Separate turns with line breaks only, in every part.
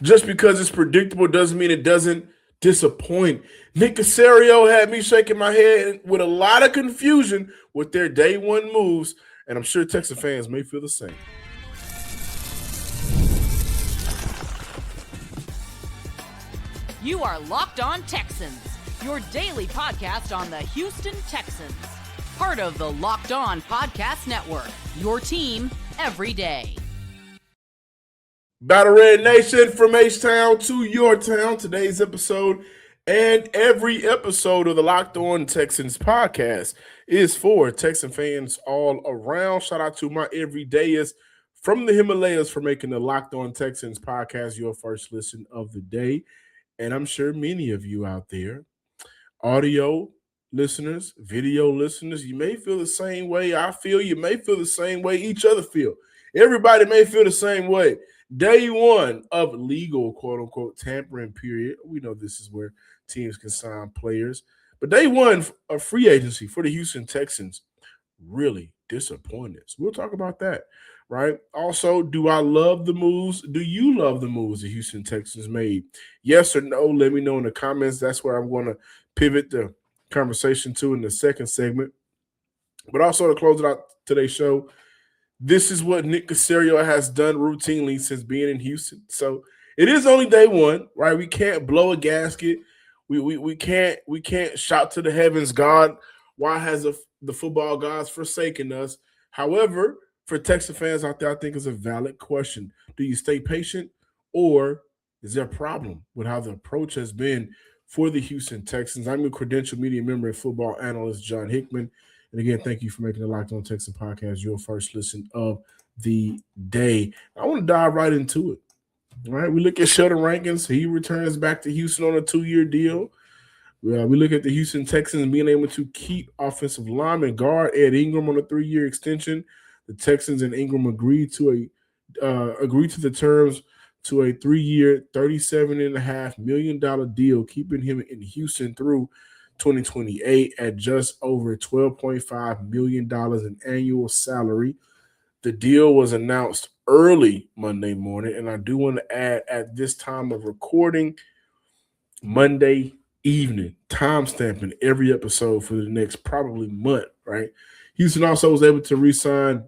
Just because it's predictable doesn't mean it doesn't disappoint. Nick Caserio had me shaking my head with a lot of confusion with their day one moves, and I'm sure Texas fans may feel the same.
You are Locked On Texans, your daily podcast on the Houston Texans. Part of the Locked On Podcast Network, your team every day.
Battle Red Nation, from H-Town to your town. Today's episode and every episode of the Locked On Texans podcast is for Texan fans all around. Shout out to my everydayers from the Himalayas for making the Locked On Texans podcast your first listen of the day. And I'm sure many of you out there, audio listeners, video listeners, you may feel the same way I feel. You may feel the same way each other feel. Everybody may feel the same way. Day one of legal, quote-unquote, tampering period. We know this is where teams can sign players. But day one of free agency for the Houston Texans, really disappointed. So we'll talk about that, right? Also, do I love the moves? Do you love the moves the Houston Texans made? Yes or no? Let me know in the comments. That's where I'm going to pivot the conversation to in the second segment. But also to close it out today's show, this is what Nick Caserio has done routinely since being in Houston. So it is only day one, right? We can't blow a gasket. We can't shout to the heavens, God, why has the football gods forsaken us? However, for Texas fans out there, I think it's a valid question. Do you stay patient, or is there a problem with how the approach has been for the Houston Texans? I'm your credential media member and football analyst, John Hickman. And again, thank you for making the Locked On Texans podcast your first listen of the day. I want to dive right into it. All right, we look at Sheldon Rankins. He returns back to Houston on a 2-year deal. We look at the Houston Texans being able to keep offensive lineman guard Ed Ingram on a 3-year extension. The Texans and Ingram agreed to the terms to a 3-year, $37.5 million deal, keeping him in Houston through 2028 at just over $12.5 million in annual salary. The deal was announced early Monday morning, and I do want to add, at this time of recording, Monday evening, time stamping every episode for the next probably month, right? Houston also was able to re-sign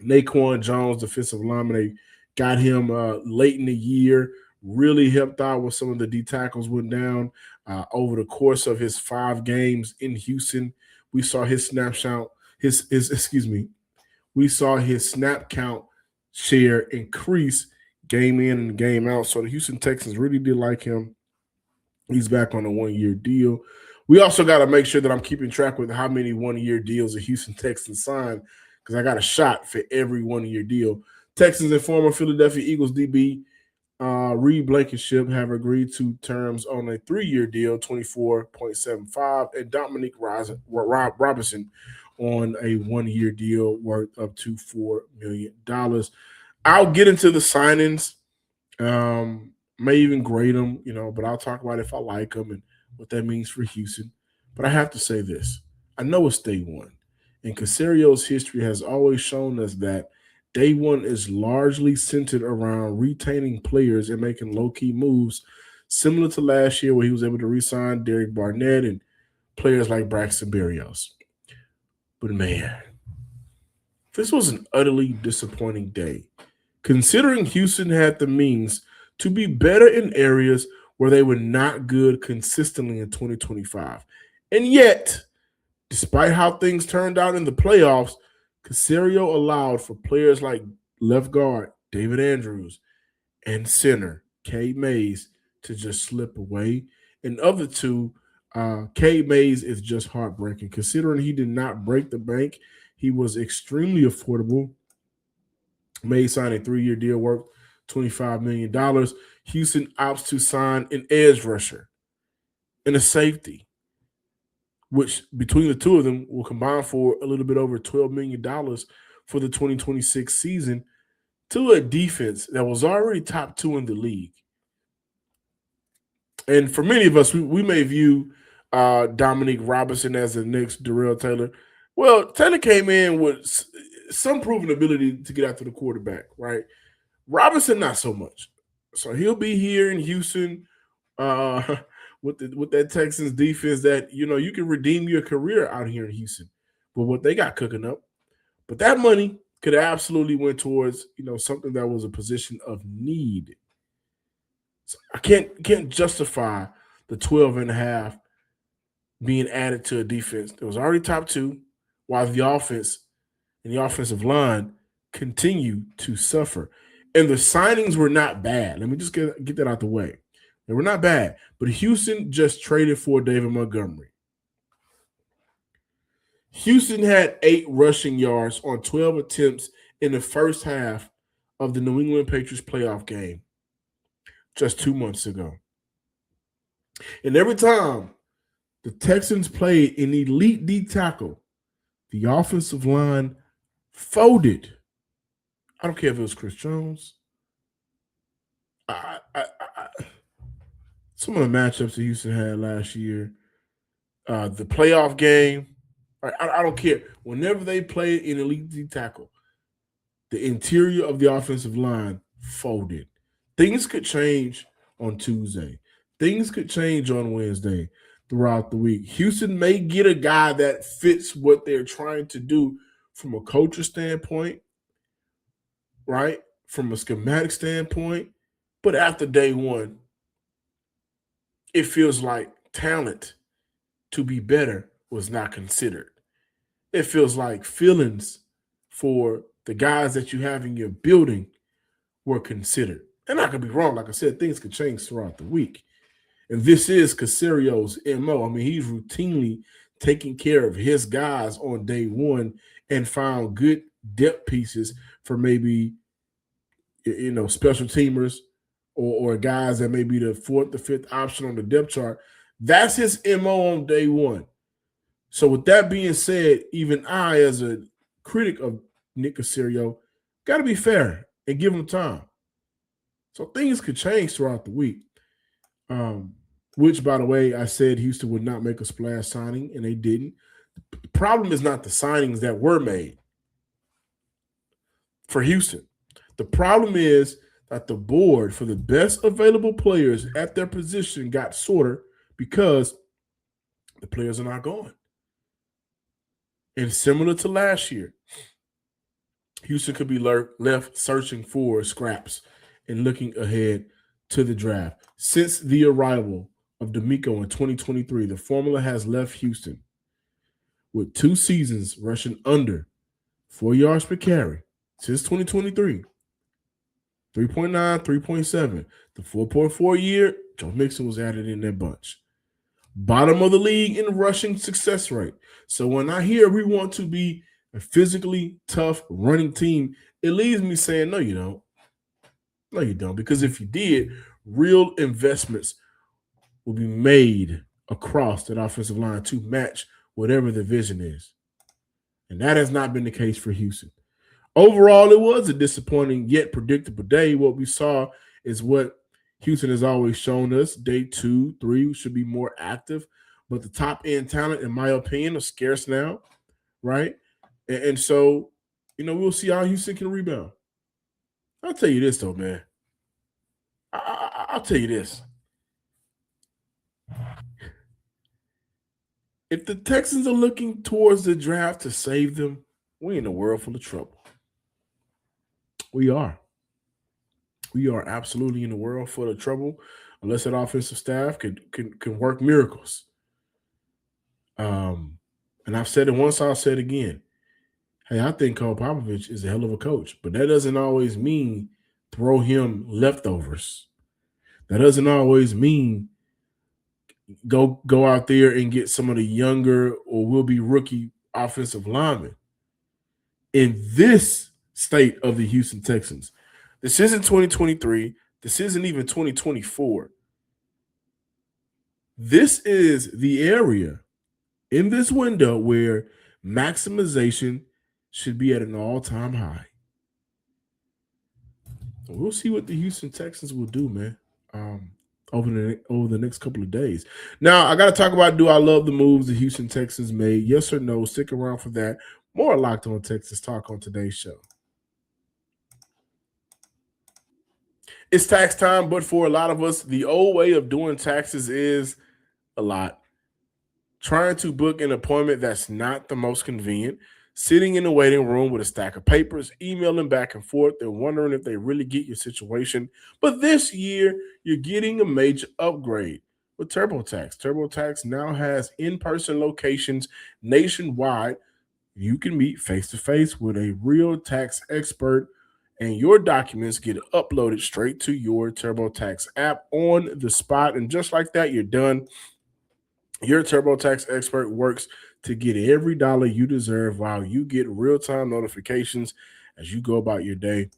Naquan Jones, defensive lineman. They got him late in the year, really helped out with some of the D tackles went down over the course of his 5 games in Houston. We saw his snapshot, we saw his snap count share increase game in and game out. So the Houston Texans really did like him. He's back on a 1-year deal. We also got to make sure that I'm keeping track with how many 1-year deals the Houston Texans signed, because I got a shot for every 1-year deal. Texans and former Philadelphia Eagles DB Reed Blankenship have agreed to terms on a 3-year deal, $24.75, and Dominique Robinson on a 1-year deal worth up to $4 million. I'll get into the signings, may even grade them, but I'll talk about if I like them and what that means for Houston. But I have to say this. I know it's day one, and Caserio's history has always shown us that day one is largely centered around retaining players and making low-key moves, similar to last year where he was able to re-sign Derek Barnett and players like Braxton Berrios. But man, this was an utterly disappointing day, considering Houston had the means to be better in areas where they were not good consistently in 2025. And yet, despite how things turned out in the playoffs, Caserio allowed for players like left guard David Andrews and center Cade Mays to just slip away. And of the two, Cade Mays is just heartbreaking. Considering he did not break the bank, he was extremely affordable. Mays signed a 3-year deal worth $25 million. Houston opts to sign an edge rusher and a safety, which between the two of them will combine for a little bit over $12 million for the 2026 season, to a defense that was already top 2 in the league. And for many of us, we may view Dominique Robinson as the next Darrell Taylor. Well, Taylor came in with some proven ability to get after the quarterback, right? Robinson, not so much. So he'll be here in Houston with that Texans defense that, you can redeem your career out here in Houston with what they got cooking up. But that money could absolutely went towards, something that was a position of need. So I can't justify the 12.5 being added to a defense that was already top 2, while the offense and the offensive line continue to suffer. And the signings were not bad. Let me just get that out the way. They were not bad. But Houston just traded for David Montgomery. Houston had 8 rushing yards on 12 attempts in the first half of the New England Patriots playoff game just 2 months ago. And every time the Texans played an elite D tackle, the offensive line folded. I don't care if it was Chris Jones. Some of the matchups that Houston had last year, the playoff game, I don't care. Whenever they played an elite D tackle, the interior of the offensive line folded. Things could change on Tuesday. Things could change on Wednesday throughout the week. Houston may get a guy that fits what they're trying to do from a culture standpoint, right? From a schematic standpoint. But after day one, it feels like talent to be better was not considered. It feels like feelings for the guys that you have in your building were considered. And I could be wrong. Like I said, things could change throughout the week. And this is Caserio's MO. I mean, he's routinely taking care of his guys on day one and found good depth pieces for maybe, special teamers or guys that may be the 4th or 5th option on the depth chart. That's his MO on day one. So with that being said, even I, as a critic of Nick Caserio, got to be fair and give him time. So things could change throughout the week. Which, by the way, I said Houston would not make a splash signing, and they didn't. The problem is not the signings that were made for Houston. The problem is that the board for the best available players at their position got shorter because the players are not going. And similar to last year, Houston could be left searching for scraps and looking ahead to the draft. Since the arrival of D'Amico in 2023, the formula has left Houston with 2 seasons rushing under 4 yards per carry since 2023. 3.9, 3.7. The 4.4 year, Joe Mixon was added in that bunch. Bottom of the league in rushing success rate. So when I hear we want to be a physically tough running team, it leaves me saying, no, you don't. No, you don't. Because if you did, real investments will be made across that offensive line to match whatever the vision is. And that has not been the case for Houston. Overall, it was a disappointing yet predictable day. What we saw is what Houston has always shown us. Day 2, 3 should be more active. But the top-end talent, in my opinion, is scarce now, right? And so, we'll see how Houston can rebound. I'll tell you this, though, man. I'll tell you this. If the Texans are looking towards the draft to save them, we're in a world full of trouble. We are. We are absolutely in a world full of trouble unless that offensive staff can work miracles. And I've said it once, I'll say it again. Hey, I think Cole Popovich is a hell of a coach, but that doesn't always mean throw him leftovers. That doesn't always mean go out there and get some of the younger or will-be rookie offensive linemen. In this state of the Houston Texans, this isn't 2023. This isn't even 2024. This is the area in this window where maximization should be at an all-time high. We'll see what the Houston Texans will do, man, over the next couple of days. Now, I got to talk about, do I love the moves the Houston Texans made? Yes or no? Stick around for that. More Locked On Texans talk on today's show. It's tax time, but for a lot of us, the old way of doing taxes is a lot. Trying to book an appointment that's not the most convenient, sitting in the waiting room with a stack of papers, emailing back and forth, and wondering if they really get your situation. But this year, you're getting a major upgrade with TurboTax. TurboTax now has in person locations nationwide. You can meet face to face with a real tax expert, and your documents get uploaded straight to your TurboTax app on the spot. And just like that, you're done. Your TurboTax expert works to get every dollar you deserve while you get real time notifications as you go about your day.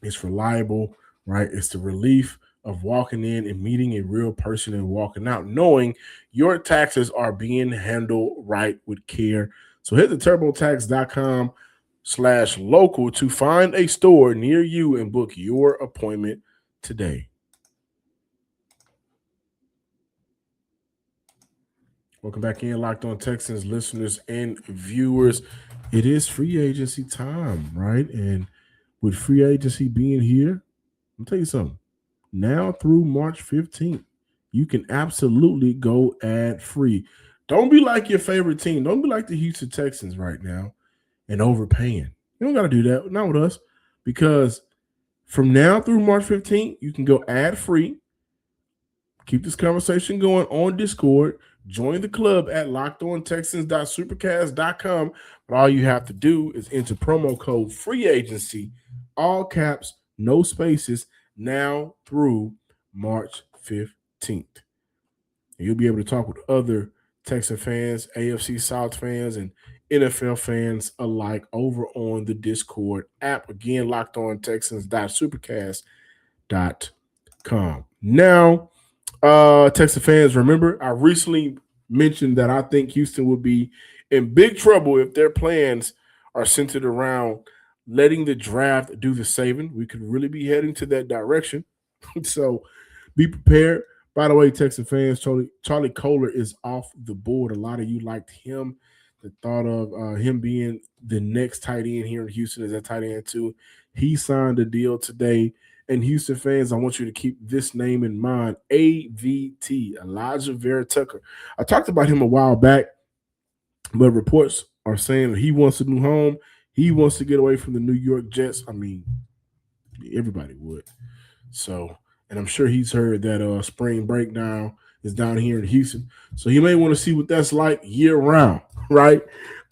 It's reliable, right? It's the relief of walking in and meeting a real person and walking out, knowing your taxes are being handled right with care. So hit the turbotax.com/local to find a store near you and book your appointment today. Welcome back in, Locked On Texans listeners and viewers. It is free agency time, right? And with free agency being here, I'll tell you something. Now through March 15th, you can absolutely go ad free. Don't be like your favorite team. Don't be like the Houston Texans right now and overpaying. You don't got to do that. Not with us. Because from now through March 15th, you can go ad free. Keep this conversation going on Discord. Join the club at lockedontexans.supercast.com. But all you have to do is enter promo code free agency, all caps, no spaces, now through March 15th. And you'll be able to talk with other Texan fans, AFC South fans, and NFL fans alike over on the Discord app. Again, lockedontexans.supercast.com. Now, Texas fans, remember, I recently mentioned that I think Houston would be in big trouble if their plans are centered around letting the draft do the saving. We could really be heading to that direction. So be prepared. By the way, Texas fans, Charlie Kohler is off the board. A lot of you liked him. The thought of him being the next tight end here in Houston as that tight end too. He signed a deal today. And Houston fans, I want you to keep this name in mind, AVT, Elijah Vera Tucker. I talked about him a while back, but reports are saying that he wants a new home. He wants to get away from the New York Jets. I mean, everybody would. So, and I'm sure he's heard that spring breakdown is down here in Houston. So he may want to see what that's like year round, right?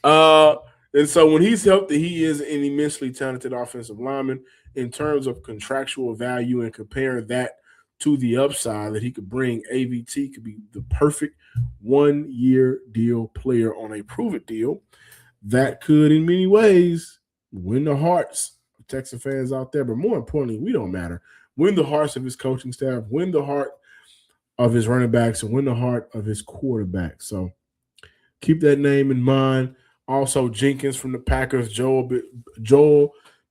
And so when he's healthy, he is an immensely talented offensive lineman. In terms of contractual value and comparing that to the upside that he could bring, AVT could be the perfect 1-year deal player on a prove-it deal that could, in many ways, win the hearts of Texan fans out there. But more importantly, we don't matter. Win the hearts of his coaching staff, win the heart of his running backs, and win the heart of his quarterback. So keep that name in mind. Also, Jenkins from the Packers, Joel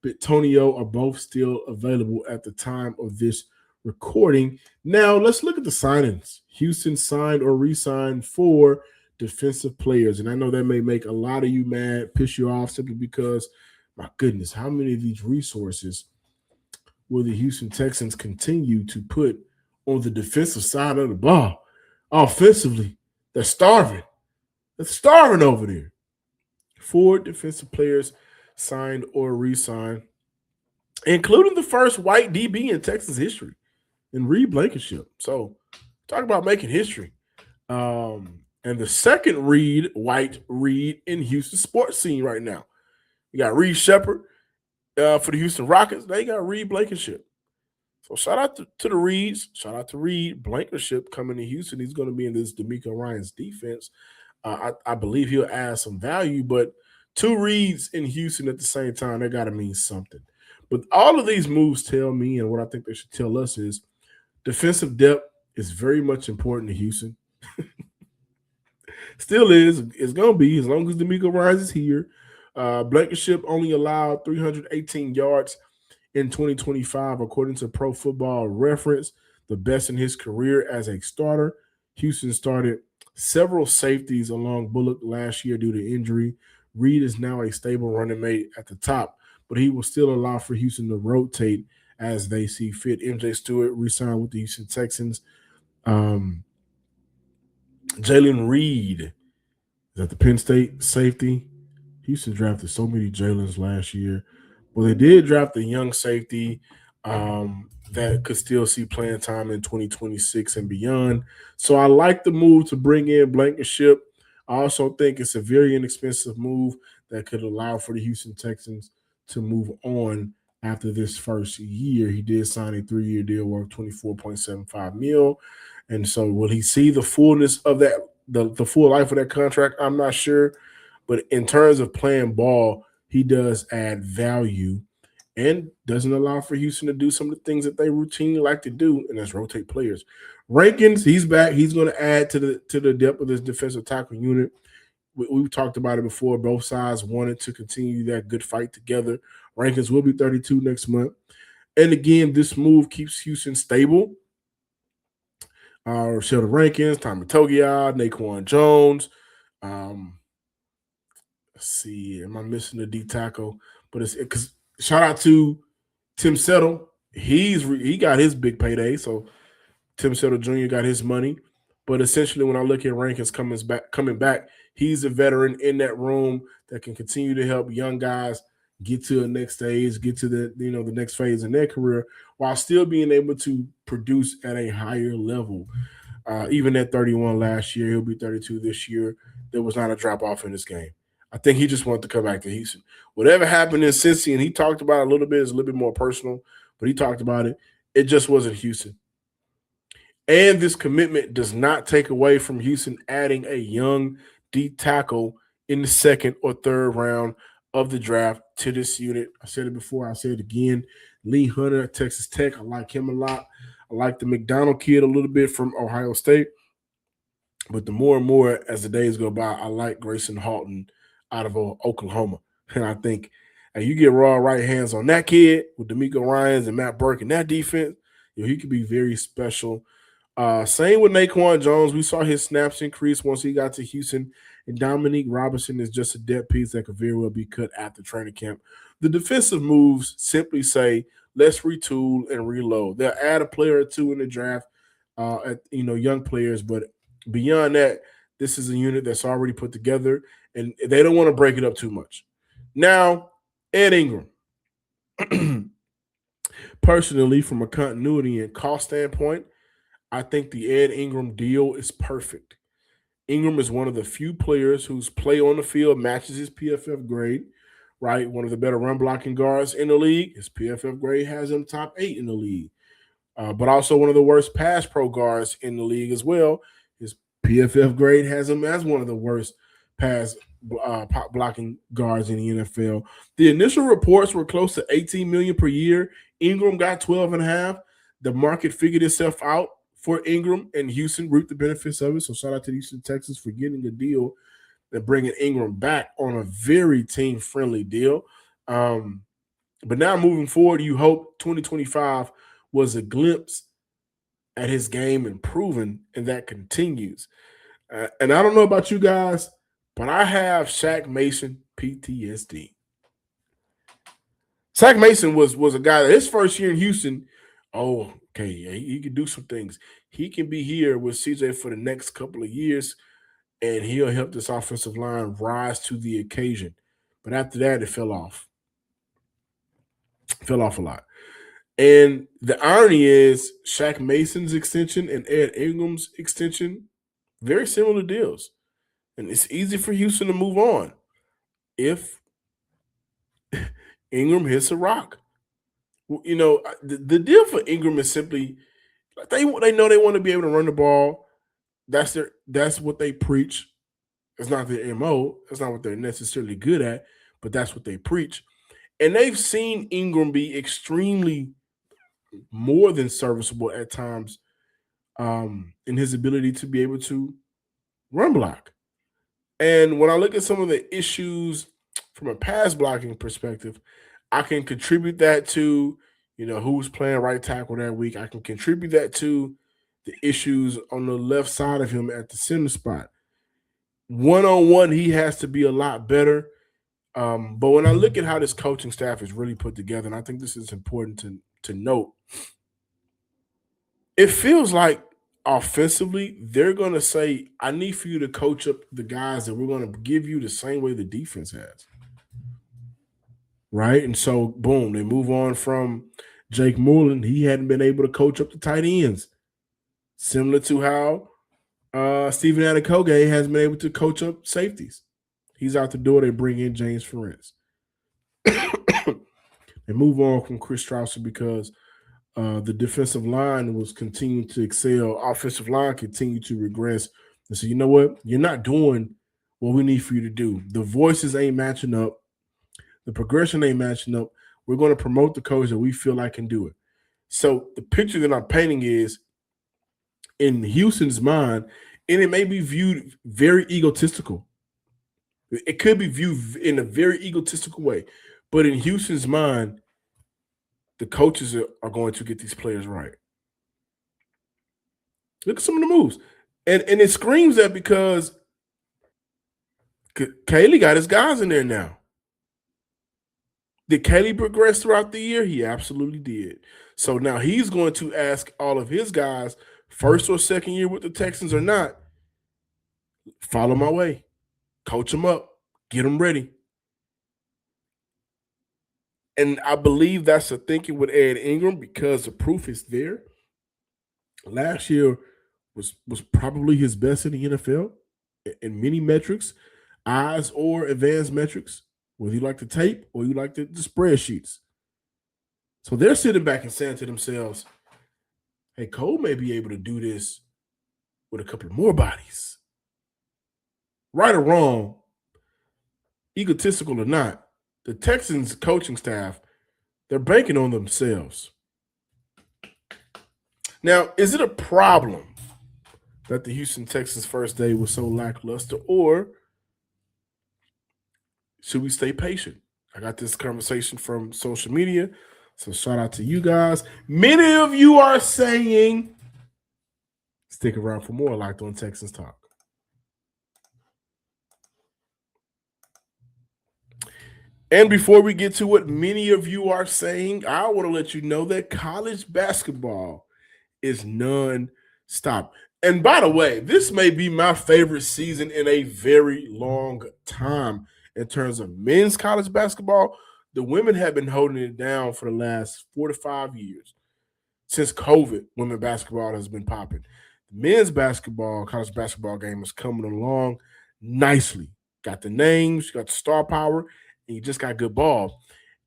Bitonio are both still available at the time of this recording. Now, let's look at the signings. Houston signed or re-signed 4 defensive players. And I know that may make a lot of you mad, piss you off, simply because, my goodness, how many of these resources will the Houston Texans continue to put on the defensive side of the ball? Offensively, they're starving. They're starving over there. 4 defensive players signed or re-signed, including the first white DB in Texas history, in Reed Blankenship. So, talk about making history. And the second white Reed in Houston sports scene right now. You got Reed Shepard for the Houston Rockets. Now you got Reed Blankenship. So shout out to the Reeds. Shout out to Reed Blankenship coming to Houston. He's going to be in this D'Amico Ryans defense. I believe he'll add some value, but 2 Reeds in Houston at the same time, that got to mean something. But all of these moves tell me, and what I think they should tell us is, defensive depth is very much important to Houston. Still is. It's going to be as long as D'Amico Ryans is here. Blankenship only allowed 318 yards in 2025, according to Pro Football Reference, the best in his career as a starter. Houston started several safeties along Bullock last year due to injury. Reed is now a stable running mate at the top, but he will still allow for Houston to rotate as they see fit. MJ Stewart re-signed with the Houston Texans. Jalen Reed is at the Penn State safety. Houston drafted so many Jalen's last year. Well, they did draft a young safety that could still see playing time in 2026 and beyond. So I like the move to bring in Blankenship. I also think it's a very inexpensive move that could allow for the Houston Texans to move on after this first year. He did sign a 3-year deal worth $24.75 million. And so will he see the fullness of that, the full life of that contract? I'm not sure. But in terms of playing ball, he does add value and doesn't allow for Houston to do some of the things that they routinely like to do, and that's rotate players. Rankins, he's back. He's going to add to the depth of this defensive tackle unit. We've talked about it before. Both sides wanted to continue that good fight together. Rankins will be 32 next month. And again, this move keeps Houston stable. Sheldon Rankins, Tommy Togiai, Naquan Jones. Let's see, am I missing the D tackle? But it's because shout out to Tim Settle. He got his big payday. So Tim Settle Jr. got his money. But essentially, when I look at Rankins coming back, he's a veteran in that room that can continue to help young guys get to the next stage, get to the next phase in their career, while still being able to produce at a higher level. Even at 31 last year, he'll be 32 this year. There was not a drop off in this game. I think he just wanted to come back to Houston. Whatever happened in Cincy, and he talked about it a little bit, is a little bit more personal, but he talked about it. It just wasn't Houston. And this commitment does not take away from Houston adding a young D tackle in the second or third round of the draft to this unit. I said it before. I'll say it again. Lee Hunter at Texas Tech. I like him a lot. I like the McDonald kid a little bit from Ohio State. But the more and more as the days go by, I like Grayson Halton out of Oklahoma. And I think you get raw right hands on that kid with D'Amico Ryans and Matt Burke in that defense, he could be very special. Same with Naquan Jones. We saw his snaps increase once he got to Houston. And Dominique Robinson is just a depth piece that could very well be cut after training camp. The defensive moves simply let's retool and reload. They'll add a player or two in the draft, young players. But beyond that, this is a unit that's already put together, and they don't want to break it up too much. Now, Ed Ingram. Personally, from a continuity and cost standpoint, I think the Ed Ingram deal is perfect. Ingram is one of the few players whose play on the field matches his PFF grade, right? One of the better run blocking guards in the league. His PFF grade has him top 8 in the league, but also one of the worst pass pro guards in the league as well. His PFF grade has him as one of the worst pass blocking guards in the NFL. The initial reports were close to $18 million per year. Ingram got 12.5. The market figured itself out for Ingram, and Houston reaped the benefits of it. So shout out to the Houston Texans for getting a deal and bringing Ingram back on a very team-friendly deal. But now moving forward, you hope 2025 was a glimpse at his game improving, and that continues. And I don't know about you guys, but I have Shaq Mason PTSD. Shaq Mason was a guy that his first year in Houston, he can do some things. He can be here with CJ for the next couple of years, and he'll help this offensive line rise to the occasion. But after that, it fell off. Fell off a lot. And the irony is Shaq Mason's extension and Ed Ingram's extension, very similar deals. And it's easy for Houston to move on if Ingram hits a rock. The deal for Ingram is simply they know they want to be able to run the ball. That's what they preach. It's not their MO. That's not what they're necessarily good at, but that's what they preach. And they've seen Ingram be extremely more than serviceable at times in his ability to be able to run block. And when I look at some of the issues from a pass blocking perspective, I can contribute that to, who's playing right tackle that week. I can contribute that to the issues on the left side of him at the center spot. One-on-one, he has to be a lot better. But when I look at how this coaching staff is really put together, and I think this is important to note, it feels like offensively, they're going to say, I need for you to coach up the guys that we're going to give you the same way the defense has. Right? And so, boom, they move on from Jake Moreland. He hadn't been able to coach up the tight ends, similar to how Stephen Adekoge hasn't been able to coach up safeties. He's out the door. They bring in James Ferentz. They move on from Chris Strausser because the defensive line was continuing to excel. Offensive line continued to regress. And so, you know what? You're not doing what we need for you to do. The voices ain't matching up. The progression ain't matching up. We're going to promote the coach that we feel like can do it. So the picture that I'm painting is, in Houston's mind, and it may be viewed very egotistical. It could be viewed in a very egotistical way. But in Houston's mind, the coaches are going to get these players right. Look at some of the moves. And it screams that because Caley got his guys in there now. Did Caley progress throughout the year? He absolutely did. So now he's going to ask all of his guys, first or second year with the Texans or not, follow my way. Coach them up. Get them ready. And I believe that's the thinking with Ed Ingram because the proof is there. Last year was probably his best in the NFL in many metrics, eyes or advanced metrics, whether you like the tape or you like the spreadsheets. So they're sitting back and saying to themselves, hey, Cole may be able to do this with a couple more bodies. Right or wrong, egotistical or not, the Texans coaching staff, they're banking on themselves. Now, is it a problem that the Houston Texans first day was so lackluster, or should we stay patient? I got this conversation from social media, so shout out to you guys. Many of you are saying, stick around for more Locked On Texans talk. And before we get to what many of you are saying, I want to let you know that college basketball is non-stop. And by the way, this may be my favorite season in a very long time in terms of men's college basketball. The women have been holding it down for the last 4 to 5 years. Since COVID, women basketball has been popping. The men's basketball, college basketball game is coming along nicely. Got the names, you got the star power, and you just got good ball.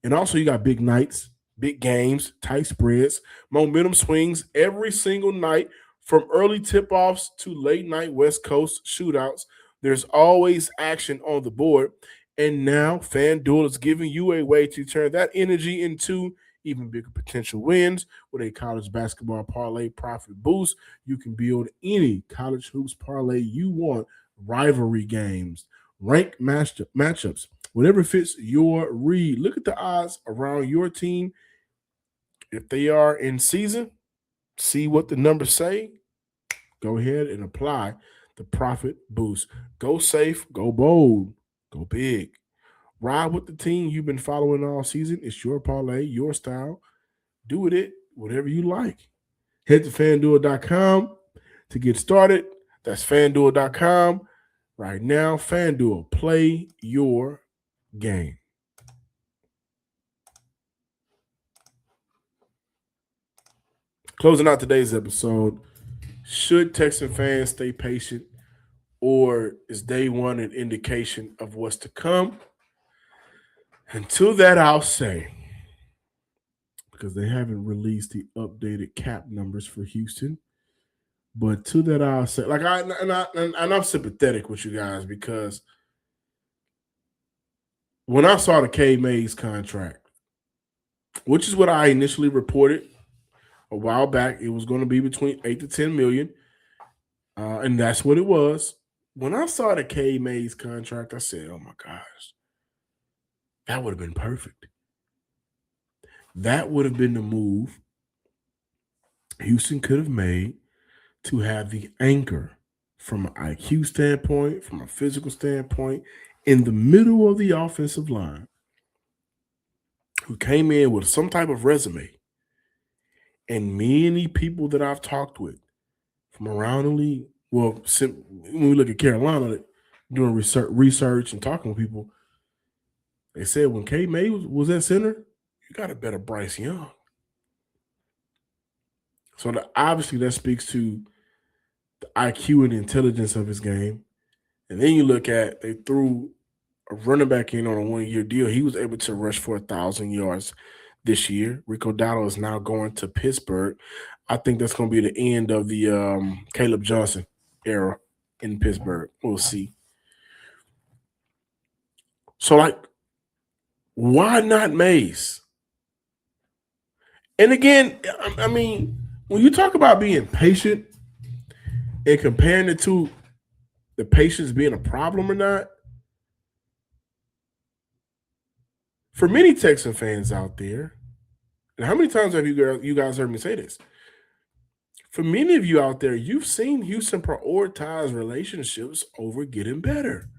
And also you got big nights, big games, tight spreads, momentum swings every single night from early tip-offs to late night West Coast shootouts. There's always action on the board. And now FanDuel is giving you a way to turn that energy into even bigger potential wins with a college basketball parlay profit boost. You can build any college hoops parlay you want, rivalry games, ranked matchups, whatever fits your read. Look at the odds around your team. If they are in season, see what the numbers say. Go ahead and apply the profit boost. Go safe, go bold, go big. Ride with the team you've been following all season. It's your parlay, your style. Do with it whatever you like. Head to FanDuel.com to get started. That's FanDuel.com. Right now, FanDuel, play your game. Closing out today's episode, should Texan fans stay patient, or is day one an indication of what's to come? And to that, I'll say, because they haven't released the updated cap numbers for Houston, but to that, I'll say, I'm sympathetic with you guys because when I saw the Cade Mays contract, which is what I initially reported a while back, it was going to be between 8 to 10 million, and that's what it was. When I saw the Cade Mays contract, I said, oh my gosh, that would have been perfect. That would have been the move Houston could have made to have the anchor from an IQ standpoint, from a physical standpoint, in the middle of the offensive line, who came in with some type of resume And many people that I've talked with from around the league, well, when we look at Carolina, doing research and talking with people, they said when Cade May was at center, you got a better Bryce Young. So obviously that speaks to the IQ and intelligence of his game. And then you look at, they threw a running back in on a 1-year deal. He was able to rush for 1,000 yards this year. Rico Dowdle is now going to Pittsburgh. I think that's going to be the end of the Caleb Johnson era in Pittsburgh. We'll see. So, like, why not Mays? And again, I mean, when you talk about being patient and comparing it to the patience being a problem or not, for many Texan fans out there, and how many times have you guys heard me say this? For many of you out there, you've seen Houston prioritize relationships over getting better.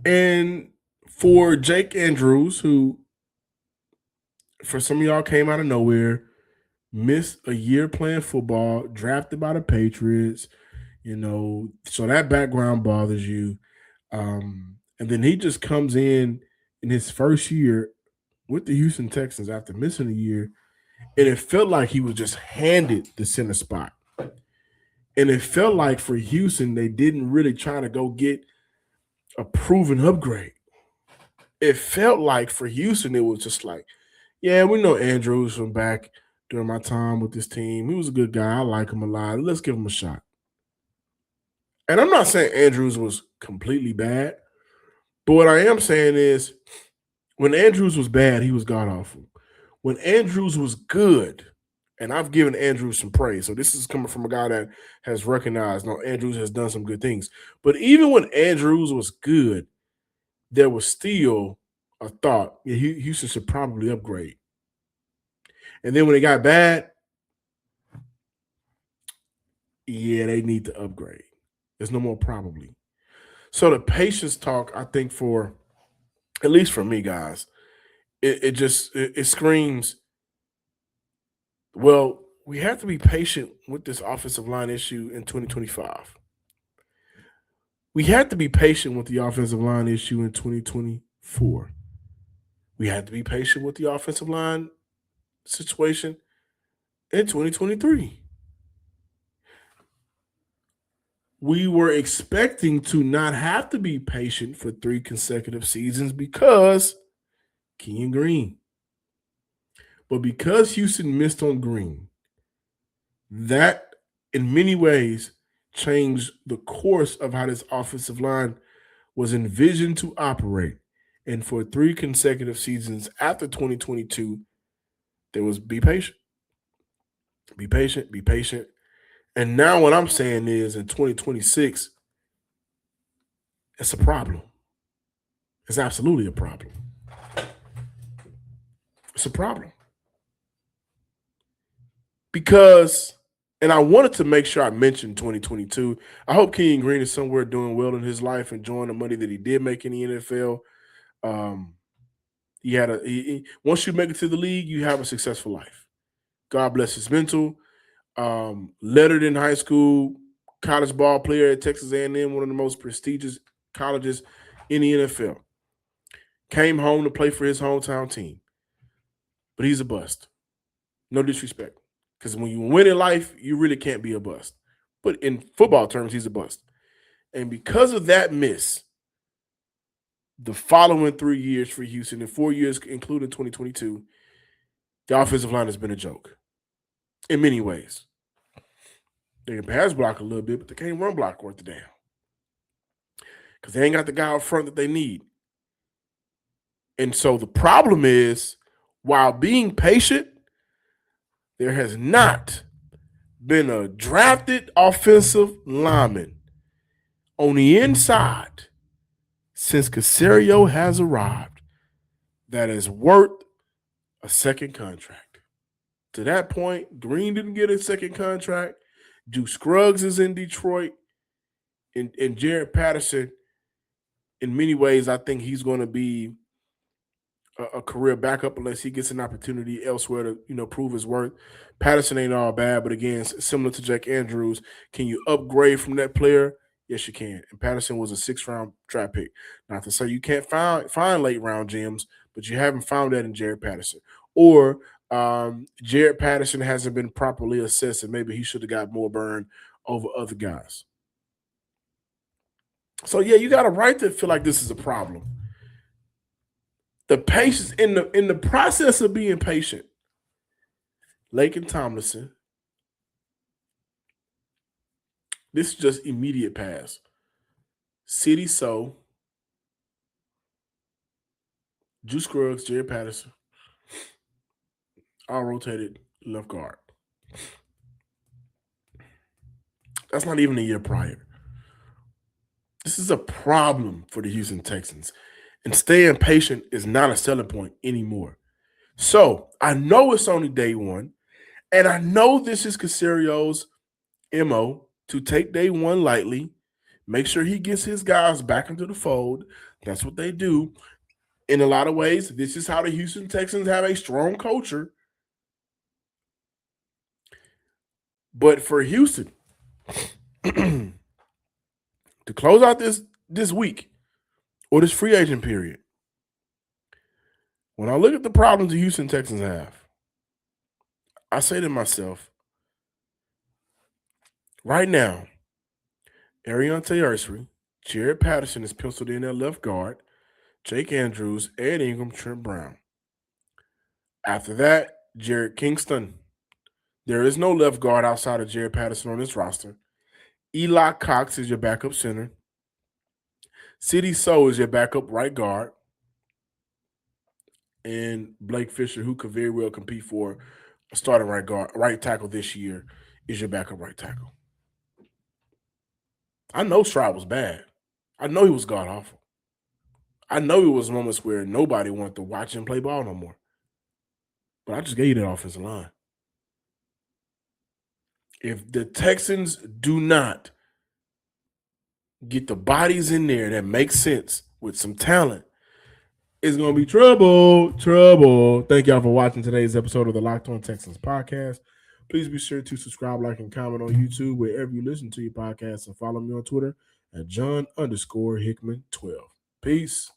And for Jake Andrews, who for some of y'all came out of nowhere, missed a year playing football, drafted by the Patriots, so that background bothers you. And then he just comes in his first year with the Houston Texans after missing a year, and it felt like he was just handed the center spot. And it felt like for Houston, they didn't really try to go get a proven upgrade. It felt like for Houston, it was just like, yeah, we know Andrews from back during my time with this team. He was a good guy. I like him a lot. Let's give him a shot. And I'm not saying Andrews was completely bad, but what I am saying is when Andrews was bad, he was god-awful. When Andrews was good, and I've given Andrews some praise, so this is coming from a guy that has recognized, no, Andrews has done some good things. But even when Andrews was good, there was still a thought, yeah, Houston should probably upgrade. And then when it got bad, yeah, they need to upgrade. There's no more probably. So the patience talk, I think for, at least for me, guys, it screams, well, we have to be patient with this offensive line issue in 2025. We had to be patient with the offensive line issue in 2024. We had to be patient with the offensive line situation in 2023. We were expecting to not have to be patient for 3 consecutive seasons because Kenyon Green. But because Houston missed on Green, that in many ways changed the course of how this offensive line was envisioned to operate. And for 3 consecutive seasons after 2022, there was be patient. Be patient, be patient. And now what I'm saying is in 2026, it's a problem. It's absolutely a problem. It's a problem. Because, and I wanted to make sure I mentioned 2022. I hope Kenyon Green is somewhere doing well in his life, enjoying the money that he did make in the NFL. Once you make it to the league, you have a successful life. God bless his mental. Lettered in high school, college ball player at Texas A&M, one of the most prestigious colleges in the NFL. Came home to play for his hometown team. But he's a bust. No disrespect. Because when you win in life, you really can't be a bust. But in football terms, he's a bust. And because of that miss, the following 3 years for Houston, and 4 years, including 2022, the offensive line has been a joke in many ways. They can pass block a little bit, but they can't run block worth a damn. Because they ain't got the guy up front that they need. And so the problem is, while being patient, there has not been a drafted offensive lineman on the inside since Caserio has arrived that is worth a second contract. To that point, Green didn't get a second contract. Drew Scruggs is in Detroit. And Jared Patterson in many ways, I think he's going to be a career backup unless he gets an opportunity elsewhere to prove his worth. Patterson ain't all bad, but again, similar to Jack Andrews, can you upgrade from that player? Yes, you can. And Patterson was a 6th-round draft pick. Not to say you can't find late round gems, but you haven't found that in Jared Patterson. Or Jared Patterson hasn't been properly assessed, and maybe he should have got more burn over other guys. So yeah, you got a right to feel like this is a problem. The patience in the process of being patient, Laken Tomlinson, this is just immediate pass. City So, Juice Scruggs, Jared Patterson, all rotated left guard. That's not even a year prior. This is a problem for the Houston Texans. And staying patient is not a selling point anymore. So I know it's only day one, and I know this is Caserio's MO to take day one lightly, make sure he gets his guys back into the fold. That's what they do. In a lot of ways, this is how the Houston Texans have a strong culture. But for Houston, to close out this week or this free agent period, when I look at the problems the Houston Texans have, I say to myself, right now, Ariante Ursary, Jared Patterson is penciled in at left guard, Jake Andrews, Ed Ingram, Trent Brown. After that, Jared Kingston. There is no left guard outside of Jared Patterson on this roster. Eli Cox is your backup center. City So is your backup right guard. And Blake Fisher, who could very well compete for a starting right tackle this year, is your backup right tackle. I know Stroud was bad. I know he was god awful. I know it was moments where nobody wanted to watch him play ball no more. But I just gave you that offensive line. If the Texans do not get the bodies in there that make sense with some talent, it's going to be trouble. Thank y'all for watching today's episode of the Locked On Texans podcast. Please be sure to subscribe, like, and comment on YouTube wherever you listen to your podcast, and follow me on Twitter at John_Hickman12. Peace.